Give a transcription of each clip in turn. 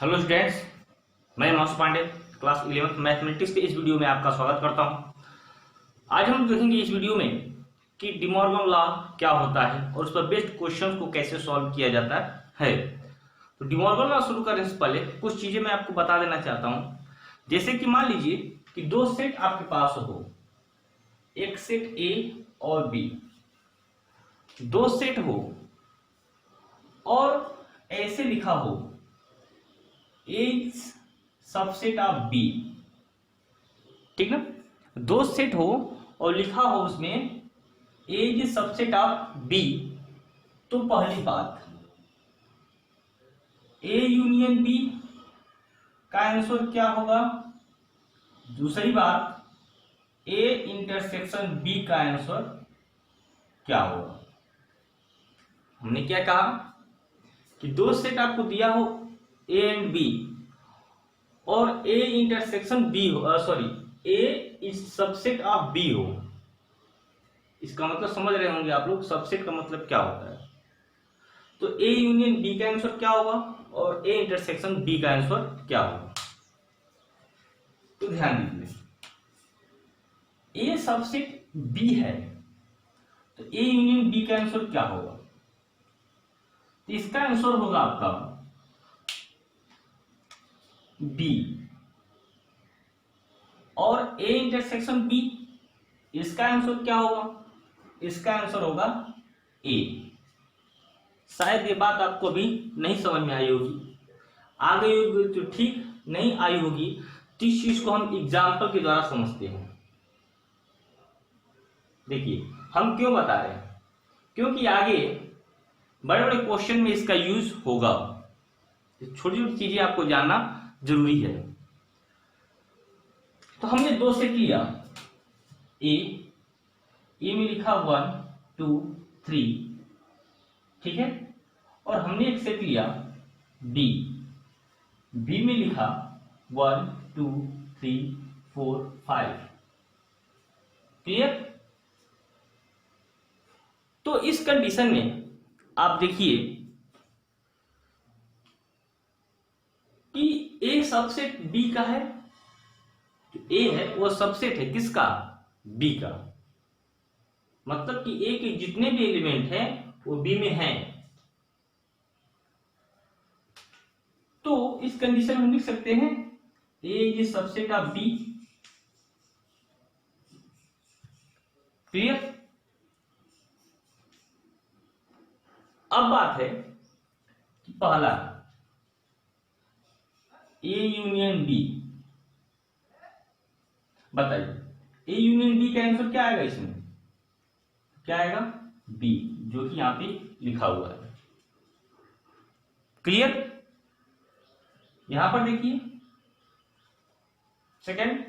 Hello students, मैं मासू Pandey class 11th mathematics के इस वीडियो में आपका स्वागत करता हूं। आज हम देखेंगे इस वीडियो में कि डी मॉर्गन लॉ क्या होता है और उस पर बेस्ड क्वेश्चंस को कैसे सॉल्व किया जाता है। तो डी मॉर्गन लॉ शुरू करने से पहले कुछ चीजें मैं आपको बता देना चाहता हूं। जैसे कि मान लीजिए कि दो सेट आपके पास हो, एक सेट ए और बी, दो सेट हो और ऐसे लिखा हो इज सबसेट ऑफ बी, ठीक ना। दो सेट हो और लिखा हो उसमें इज सबसेट ऑफ बी, तो पहली बात ए यूनियन बी का आंसर क्या होगा। दूसरी बात ए इंटरसेक्शन बी का आंसर क्या होगा। हमने क्या कहा कि दो सेट आपको दिया हो ए एंड बी और ए इंटरसेक्शन बी हो, sorry A is subset of B हो। इसका मतलब समझ रहे होंगे आप लोग, सबसेट का मतलब क्या होता है। तो ए यूनियन बी का आंसर क्या होगा और ए इंटरसेक्शन बी का आंसर क्या होगा। तो ध्यान दीजिए, ए सबसेट बी है तो ए यूनियन बी का आंसर क्या होगा। तो इसका आंसर होगा आपका बी, और ए इंटरसेक्शन बी, इसका आंसर क्या होगा। इसका आंसर होगा ए। शायद ये बात आपको अभी नहीं समझ में आई होगी, आ गई होगी तो ठीक, नहीं आई होगी तो इस चीज को हम एग्जाम्पल के द्वारा समझते हैं। देखिए हम क्यों बता रहे हैं, क्योंकि आगे बड़े बड़े क्वेश्चन में इसका यूज होगा। छोटी छोटी चीजें आपको जानना जरूरी है। तो हमने दो सेट लिया, ए में लिखा 1 2 3, ठीक है। और हमने एक सेट लिया बी में लिखा 1 2 3 4 5, क्लियर। तो इस कंडीशन में आप देखिए कि ए सबसेट बी का है, जो ए है वो सबसेट है किसका, बी का। मतलब कि ए के जितने भी एलिमेंट हैं वो बी में हैं। तो इस कंडीशन में लिख सकते हैं A is subset of B, clear. अब बात है कि पहला ए यूनियन बी, बताइए ए यूनियन बी का आंसर क्या आएगा। इसमें क्या आएगा, बी, जो कि यहां पे लिखा हुआ है, क्लियर। यहां पर देखिए सेकंड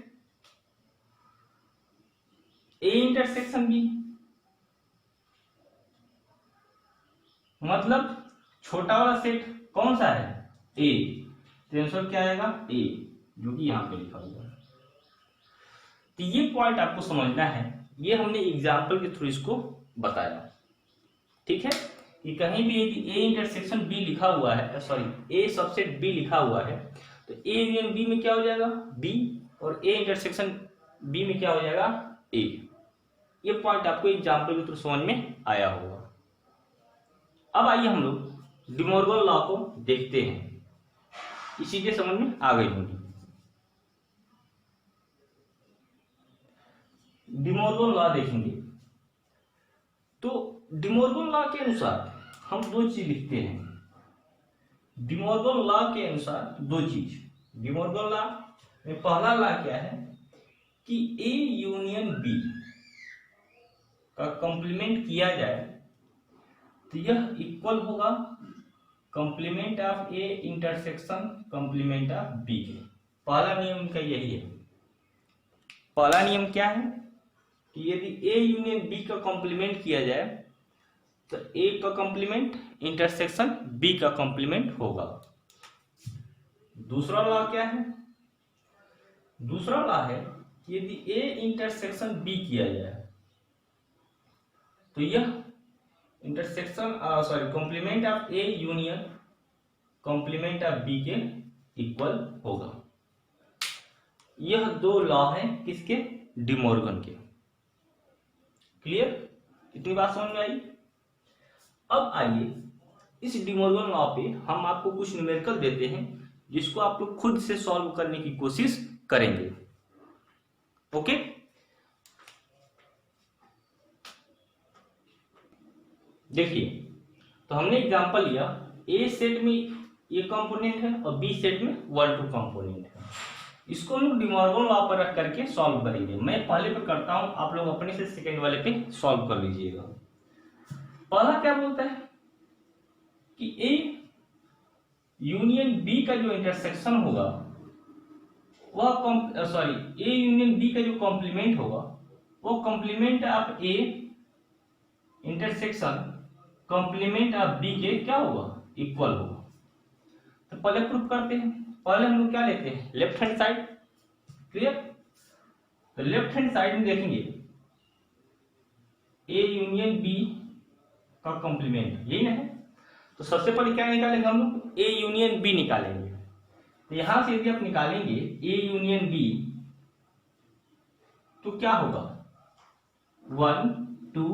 ए इंटरसेक्शन बी, मतलब छोटा वाला सेट कौन सा है, ए, तो आंसर क्या आएगा ए, जो कि यहां पे लिखा हुआ है। तो ये पॉइंट आपको समझना है, ये हमने एग्जाम्पल के थ्रू इसको बताया, ठीक है। कि कहीं भी यदि ए इंटरसेक्शन बी लिखा हुआ है, सॉरी ए सबसेट बी लिखा हुआ है, तो ए यूनियन बी में क्या हो जाएगा बी, और ए इंटरसेक्शन बी में क्या हो जाएगा ए। ये पॉइंट आपको एग्जाम्पल के थ्रू समझ में आया होगा। अब आइए हम लोग डी मॉर्गन लॉ को देखते हैं, ये चीजें समझ में आ गई होंगी। डी मॉर्गन लॉ देखेंगे तो डी मॉर्गन लॉ के अनुसार हम दो चीज लिखते हैं। डी मॉर्गन लॉ के अनुसार दो चीज, डी मॉर्गन लॉ में पहला लॉ क्या है कि ए यूनियन बी का कंप्लीमेंट किया जाए तो यह इक्वल होगा complement of A intersection complement of B के। पहला नियम का यही है। पहला नियम क्या है कि यदि ए यूनियन बी का कंप्लीमेंट किया जाए तो ए का कंप्लीमेंट इंटरसेक्शन बी का कंप्लीमेंट होगा। दूसरा लॉ क्या है, दूसरा लॉ है कि यदि ए इंटरसेक्शन बी किया जाए तो यह intersection sorry complement of A union complement of B के इक्वल होगा। यह दो लॉ है किसके? डी मॉर्गन के। क्लियर? इतनी बात समझ में आई? अब आइए इस डी मॉर्गन लॉ पे हम आपको कुछ न्यूमेरिकल देते हैं जिसको आप लोग खुद से सॉल्व करने की कोशिश करेंगे। ओके? देखिए, तो हमने एग्जांपल लिया, ए सेट में ये कंपोनेंट है और बी सेट में 1 2 कंपोनेंट है। इसको हम डी मॉर्गन लॉ पर रख करके सॉल्व करेंगे। मैं पहले पे करता हूं, आप लोग अपने से सेकंड वाले पे सॉल्व कर लीजिएगा। पहला क्या बोलता है कि ए यूनियन बी का जो इंटरसेक्शन होगा वह ए यूनियन बी का जो कॉम्प्लीमेंट होगा वो complement of A intersection complement of B के क्या होगा? इक्वल होगा। तो पहले प्रूफ करते हैं। पहले हम लोग क्या लेते हैं? Left hand side. क्लियर? तो लेफ्ट हैंड साइड में देखेंगे ए यूनियन बी का कॉम्प्लीमेंट, यही ना है। तो सबसे पहले क्या निकालेंगे हम लोग? ए यूनियन बी निकालेंगे। तो यहां से यदि आप निकालेंगे ए यूनियन बी तो क्या होगा? 1 2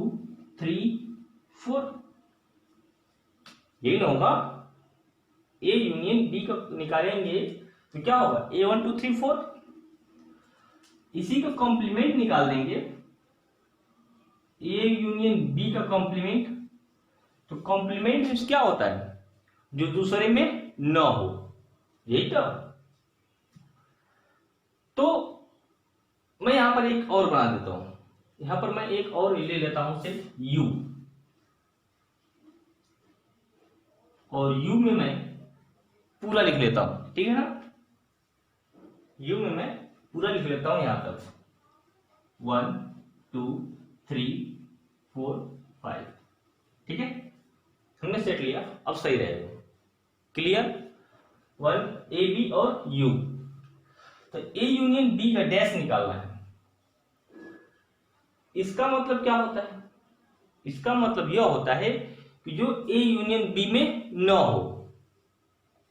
3 4, यही ना होगा। ए यूनियन बी का निकालेंगे तो क्या होगा? ए 1 2 3 4। इसी का कॉम्प्लीमेंट निकाल देंगे, ए यूनियन बी का कॉम्प्लीमेंट। तो कॉम्प्लीमेंट मींस क्या होता है? जो दूसरे में न हो, यही तो मैं यहां पर एक और बना देता हूं। यहां पर मैं एक और ले लेता हूं सिर्फ यू, और यू में मैं पूरा लिख लेता हूं। ठीक है ना? यू में मैं पूरा लिख लेता हूं यहां तक 1 2 3 4 5। ठीक है? हमने सेट लिया, अब सही रहेगा। क्लियर? 1 ए बी और यू। तो ए यूनियन बी का डैश निकालना है। इसका मतलब क्या होता है? इसका मतलब यह होता है कि जो ए यूनियन बी में न हो।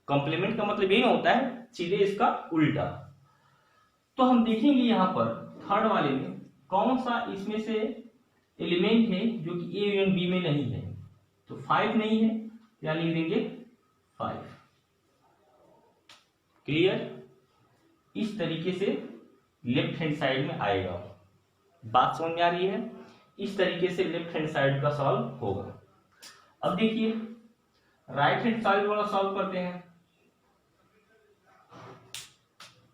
कॉम्प्लीमेंट का मतलब यही होता है, सीधे इसका उल्टा। तो हम देखेंगे यहां पर थर्ड वाले में कौन सा इसमें से एलिमेंट है जो कि ए यूनियन बी में नहीं है। तो 5 नहीं है, या लिख देंगे 5। क्लियर? इस तरीके से लेफ्ट हैंड साइड में आएगा। बात समझ में आ रही है? इस तरीके से लेफ्ट हैंड साइड का सॉल्व होगा। अब देखिए राइट हैंड साइड वाला सॉल्व करते हैं।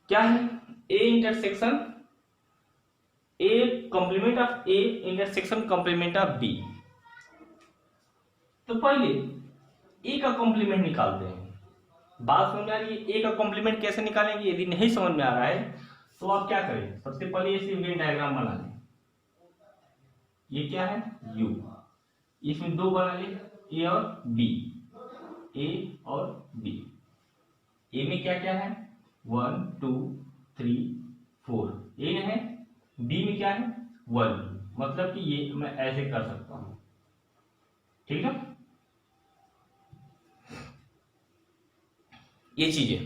क्या है? A intersection A complement of A intersection complement of B. तो पहले ए का कॉम्प्लीमेंट निकालते हैं। बात समझ में आ रही है? ए का कॉम्प्लीमेंट कैसे निकालेंगे? यदि नहीं समझ में आ रहा है तो आप क्या करें? सबसे पहले इसे वेन डायग्राम बना लें। ये क्या है? यू। इसमें दो बना ले, ए और बी। ए और बी। ए में क्या क्या है? 1 2 3 4, ए है। बी में क्या है? 1। मतलब कि ये मैं ऐसे कर सकता हूं। ठीक है? ये चीजें।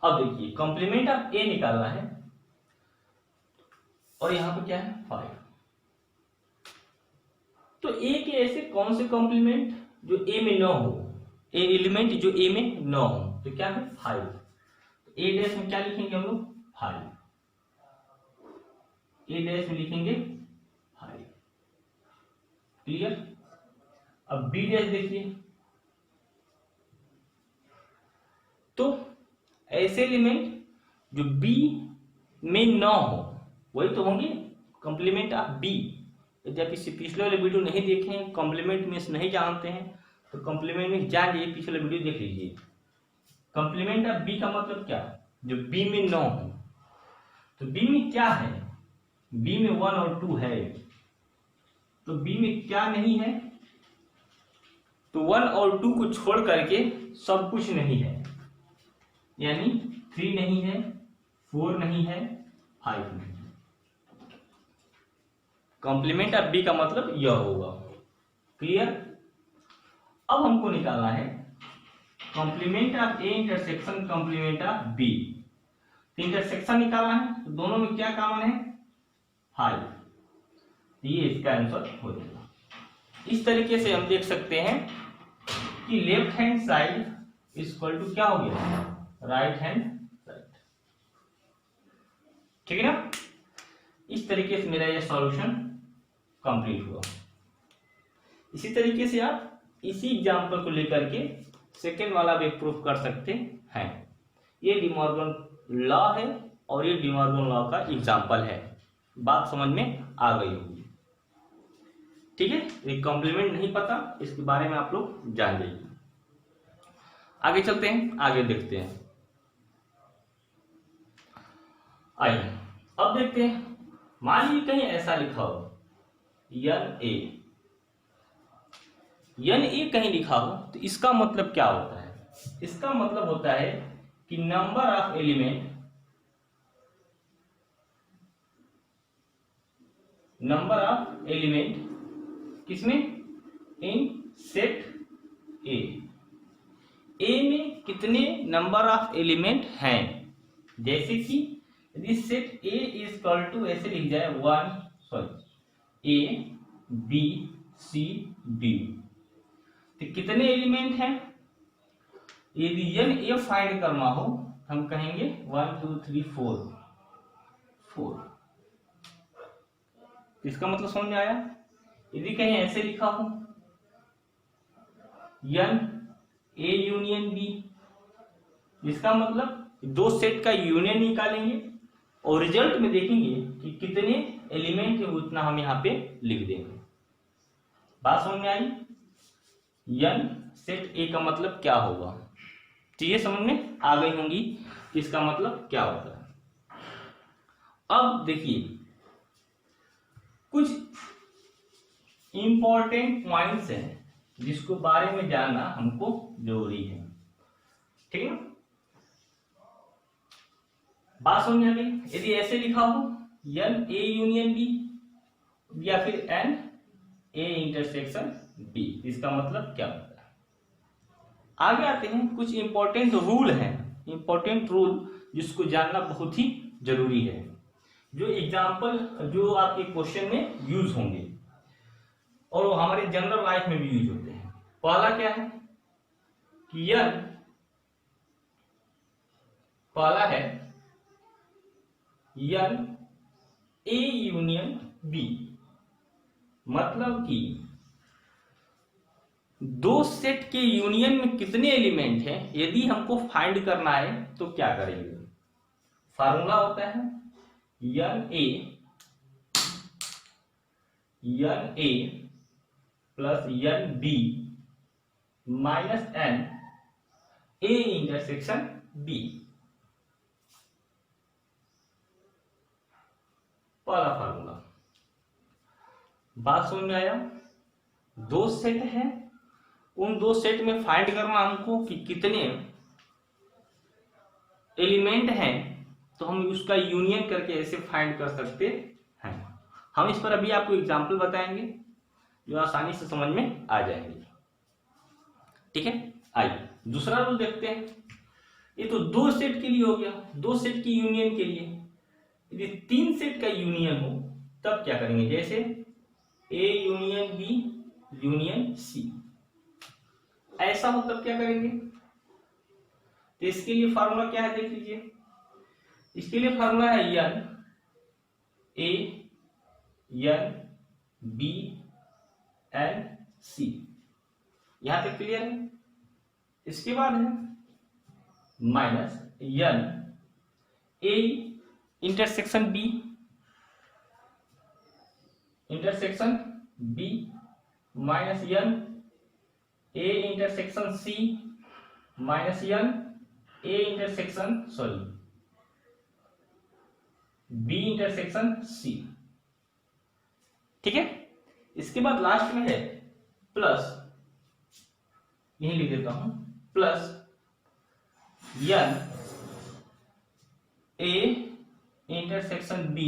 अब देखिए कॉम्प्लीमेंट ऑफ ए निकालना है, और यहां पर क्या है? 5। तो ए के ऐसे कौन से कॉम्प्लीमेंट जो ए में न हो, ए एलिमेंट जो ए में न हो, तो क्या है? 5। तो ए डैश में क्या लिखेंगे हम लोग? 5। ए डैश में लिखेंगे 5। क्लियर? अब बी डैश देखिए, तो ऐसे एलिमेंट जो बी में न हो वही तो होंगे कॉम्प्लीमेंट ऑफ बी। यदि आप इससे पिछले वाले वीडियो नहीं देखे हैं, कॉम्प्लीमेंट में नहीं जानते हैं, तो कॉम्प्लीमेंट में जाइए, पिछले वीडियो देख लीजिए। कॉम्प्लीमेंट ऑफ बी का मतलब क्या? जो बी में न हो। तो बी में क्या है? बी में 1 और 2 है। तो बी में क्या नहीं है? तो 1 और 2 को छोड़ करके सब कुछ नहीं है, यानी 3 नहीं है, 4 नहीं है, 5 नहीं है। कॉम्प्लीमेंट ऑफ बी का मतलब यह होगा। क्लियर? अब हमको निकालना है complement of A intersection complement of B. तो इंटरसेक्शन निकालना है तो दोनों में क्या कॉमन है? 5। ये इसका आंसर हो जाएगा। इस तरीके से हम देख सकते हैं कि left hand side equal to क्या हो गया? Right hand side. ठीक है ना? इस तरीके से मेरा ये सॉल्यूशन कंप्लीट हुआ। इसी तरीके से आप इसी एग्जांपल को लेकर के सेकेंड वाला भी प्रूफ कर सकते हैं। ये डिमॉर्गन लॉ है और ये डिमॉर्गन लॉ का एग्जांपल है। बात समझ में आ गई होगी। ठीक है, ये कॉम्प्लीमेंट नहीं पता, इसके बारे में आप लोग जान जाइए। आगे चलते हैं, आगे देखते हैं। आइए अब देखते हैं। मान लीजिए कहीं ऐसा लिखा हो NA कहीं लिखा हो तो इसका मतलब क्या होता है? इसका मतलब होता है कि नंबर ऑफ एलिमेंट किसमें? इन सेट ए में कितने नंबर ऑफ एलिमेंट हैं? जैसे कि यदि set A is equal to ऐसे लिख जाए A B C D, तो कितने एलिमेंट हैं? यदि NA फाइंड करना हो हम कहेंगे 1 2 3 4। इसका मतलब समझ में आया? यदि कहीं ऐसे लिखा हो NA यूनियन B, इसका मतलब दो सेट का यूनियन निकालेंगे और रिजल्ट में देखेंगे कि कितने एलिमेंट है, उतना हम यहाँ पे लिख देंगे। बात समझ में आई? n सेट A का मतलब क्या होगा? चीजें समझ में आ गई होंगी कि इसका मतलब क्या होता है। अब देखिए कुछ इंपॉर्टेंट पॉइंट्स हैं जिसको बारे में जानना हमको जरूरी है। ठीक है, बात समझ में आ गई? यदि ऐसे लिखा हो NA यूनियन B या फिर NA इंटरसेक्शन B, इसका मतलब क्या होता है? आगे आते हैं। कुछ इंपॉर्टेंट रूल हैं, इंपॉर्टेंट रूल जिसको जानना बहुत ही जरूरी है, जो एग्जाम्पल जो आपके क्वेश्चन में यूज होंगे और हमारे जनरल लाइफ में भी यूज होते हैं। पहला क्या है कि पहला है NA यूनियन B, मतलब कि दो सेट के यूनियन में कितने एलिमेंट हैं यदि हमको फाइंड करना है तो क्या करेंगे? फार्मूला होता है NA plus NB minus NA intersection B। पहला फार्मूला। बात समझ में आया? दो सेट हैं, उन दो सेट में फाइंड करना हमको कि कितने एलिमेंट हैं, तो हम उसका यूनियन करके ऐसे फाइंड कर सकते हैं। हम इस पर अभी आपको एग्जांपल बताएंगे जो आसानी से समझ में आ जाएंगे। ठीक है, आइए दूसरा रूल देखते हैं। ये तो दो सेट के लिए हो गया, दो सेट की यूनियन के लिए। यदि तीन सेट का यूनियन हो तब क्या करेंगे? जैसे A union B union C, ऐसा हो तब क्या करेंगे? तो इसके लिए फार्मूला क्या है देख लीजिए। इसके लिए फार्मूला है NA NB NC। यहां तक क्लियर है? इसके बाद है minus NA intersection B minus NA intersection C minus NA intersection B intersection C। ठीक है, इसके बाद लास्ट में है प्लस, यही लिख देता हूं, plus NA intersection B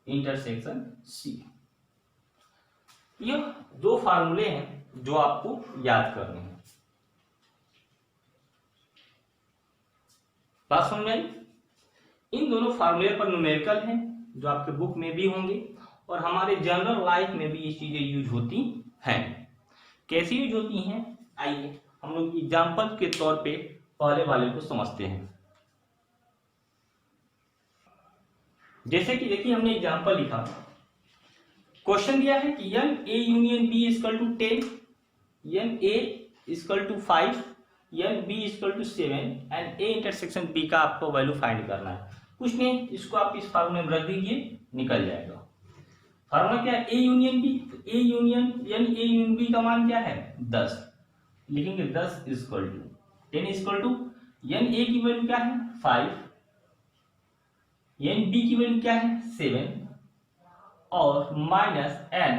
intersection C। ये दो फार्मूले हैं जो आपको याद करने हैं। बात समझ में आई? इन दोनों फार्मूले पर न्यूमेरिकल हैं जो आपके बुक में भी होंगे और हमारे जनरल लाइफ में भी ये चीजें यूज होती हैं। कैसे यूज होती हैं, आइए हम लोग एग्जाम्पल के तौर पे पहले वाले को समझते हैं। जैसे कि देखिए हमने एग्जाम्पल लिखा, क्वेश्चन दिया है कि N A union B equal to 10, N A equal to 5, N B equal to 7 and A intersection B का आपको वैल्यू फाइंड करना है। कुछ नहीं, इसको आप इस फार्मूले में रख दीजिए, निकल जाएगा। फार्मूला क्या है, A union B, A union N A union B का मान क्या है 10, लिखेंगे 10 equal to 10 equal to N A की वैल्यू क्या है 5, एन बी की वैल्यू क्या है 7 और minus N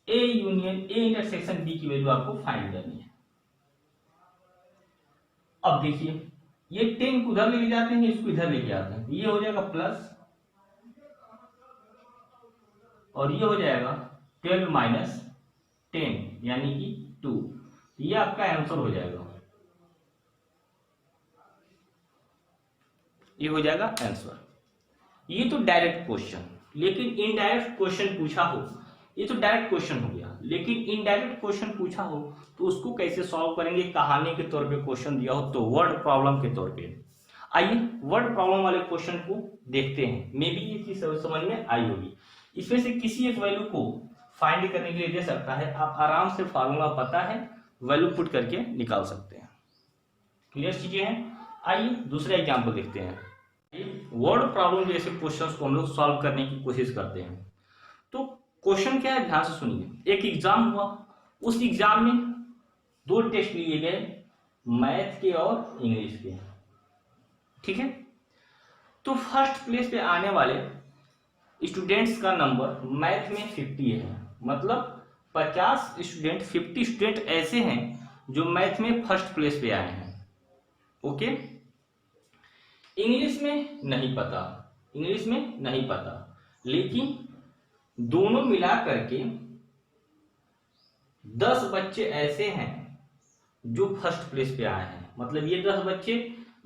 A union A intersection B की वैल्यू आपको फाइंड करनी है। अब देखिए ये 10 को उधर लेके जाते हैं, इसको इधर लेके आते हैं, ये हो जाएगा प्लस और ये हो जाएगा 12 माइनस 10 यानी कि 2, ये आपका आंसर हो जाएगा, ये हो जाएगा आंसर। ये तो डायरेक्ट क्वेश्चन, लेकिन इनडायरेक्ट क्वेश्चन पूछा हो, ये तो डायरेक्ट क्वेश्चन हो गया, लेकिन इनडायरेक्ट क्वेश्चन पूछा हो तो उसको कैसे सॉल्व करेंगे, कहानी के तौर पे क्वेश्चन दिया हो तो वर्ड प्रॉब्लम के तौर पे। आइए वर्ड प्रॉब्लम वाले क्वेश्चन को देखते हैं, मे बी ये चीज समझ में आई होगी। इसमें से किसी एक वैल्यू को फाइंड करने के लिए दे सकता है, आप आराम से फार्मूला पता है, वैल्यू पुट करके निकाल सकते हैं। क्लियर चीजें हैं। आइए दूसरा एग्जाम्पल देखते हैं। वर्ड प्रॉब्लम जैसे क्वेश्चंस को हम लोग सॉल्व करने की कोशिश करते हैं। तो क्वेश्चन क्या है, ध्यान से सुनिए। एक एग्जाम हुआ, उस एग्जाम में 2 टेस्ट लिए गए, मैथ के और इंग्लिश के, ठीक है। तो फर्स्ट प्लेस पे आने वाले स्टूडेंट्स का नंबर मैथ में 50 है, मतलब 50 स्टूडेंट, 50 स्टूडेंट ऐसे हैं जो मैथ में फर्स्ट प्लेस पे आए हैं, ओके। इंग्लिश में नहीं पता, इंग्लिश में नहीं पता, लेकिन दोनों मिला करके 10 बच्चे ऐसे हैं जो फर्स्ट प्लेस पे आए हैं, मतलब ये 10 बच्चे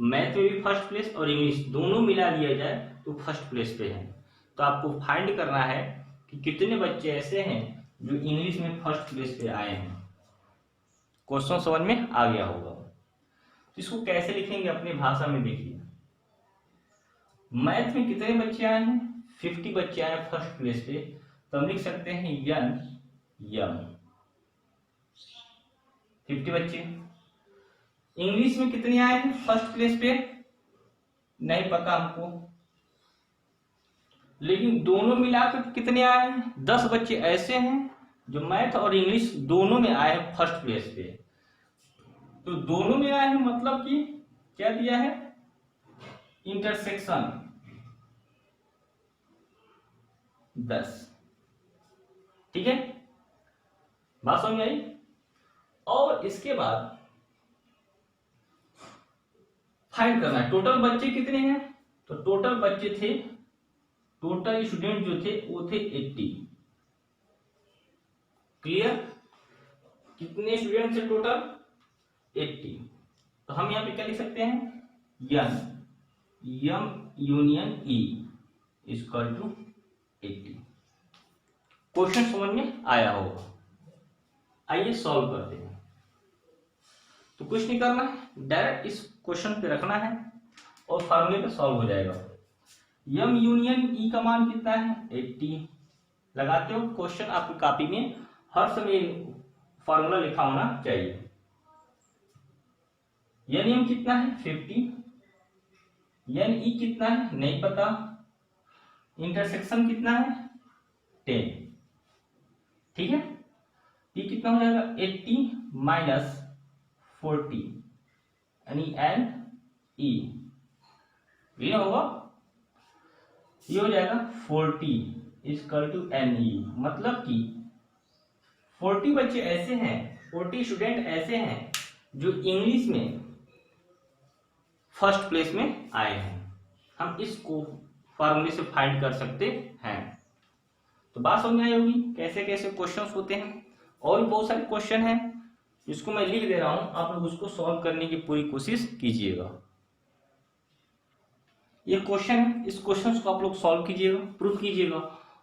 मैथ में भी फर्स्ट प्लेस और इंग्लिश दोनों मिला दिया जाए तो फर्स्ट प्लेस पे हैं। तो आपको फाइंड करना है कि कितने बच्चे ऐसे हैं जो इंग्लिश में फर्स्ट प्लेस पे आए हैं। क्वेश्चन समझ में आ गया होगा। इसको कैसे लिखेंगे अपनी भाषा में देखिए। मैथ में कितने बच्चे आए हैं, 50 बच्चे आए हैं फर्स्ट प्लेस पे, तो हम लिख सकते हैं यन यम 50 बच्चे। इंग्लिश में कितने आए हैं फर्स्ट प्लेस पे, नहीं पता हमको, लेकिन दोनों मिलाकर कितने आए हैं 10 बच्चे ऐसे हैं जो मैथ और इंग्लिश दोनों में आए हैं फर्स्ट प्लेस पे। तो दोनों में आए हैं मतलब कि क्या दिया है, इंटरसेक्शन 10, ठीक है, बात समझ आई। और इसके बाद फाइंड करना है टोटल बच्चे कितने हैं, तो टोटल बच्चे थे, टोटल स्टूडेंट जो थे वो थे 80। क्लियर, कितने स्टूडेंट थे टोटल 80। तो हम यहां पे क्या लिख सकते हैं, n M union E equal to 80। Question समझ में आया होगा। आइए सॉल्व करते हैं। तो कुछ नहीं करना है, डायरेक्ट इस क्वेश्चन पे रखना है और फार्मूले पे सॉल्व हो जाएगा। यम यूनियन ई का मान कितना है 80 लगाते हो। क्वेश्चन आपकी कॉपी में हर समय फार्मूला लिखा होना चाहिए। एन एम कितना है 50, एन ई कितना है नहीं पता, इंटरसेक्शन कितना है 10, ठीक है। ये कितना हो जाएगा 80 माइनस 40 यानी एन ई, ये होगा, ये हो जाएगा 40 इक्वल टू एन ई, मतलब कि 40 बच्चे ऐसे हैं, 40 स्टूडेंट ऐसे हैं जो इंग्लिश में फर्स्ट प्लेस में आए हैं। हम इसको फॉर्मूले से फाइंड कर सकते हैं। तो बात समझ में आई होगी कैसे कैसे क्वेश्चंस होते हैं। और भी बहुत सारे क्वेश्चन हैं जिसको मैं लिख दे रहा हूं, आप लोग उसको सॉल्व करने की पूरी कोशिश कीजिएगा। ये क्वेश्चन है, इस क्वेश्चन को आप लोग सॉल्व कीजिएगा, प्रूव कीजिएगा,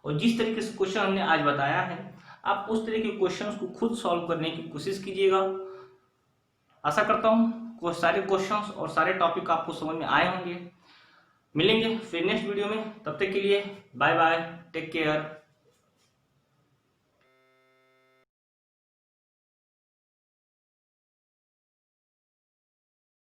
और जिस तरीके से क्वेश्चन हमने आज बताया है आप उस तरह के क्वेश्चंस को खुद सॉल्व करने की कोशिश कीजिएगा। आशा करता हूँ वो सारे क्वेश्चंस और सारे टॉपिक आपको समझ में आए होंगे। मिलेंगे फिर नेक्स्ट वीडियो में, तब तक के लिए बाय बाय, टेक केयर।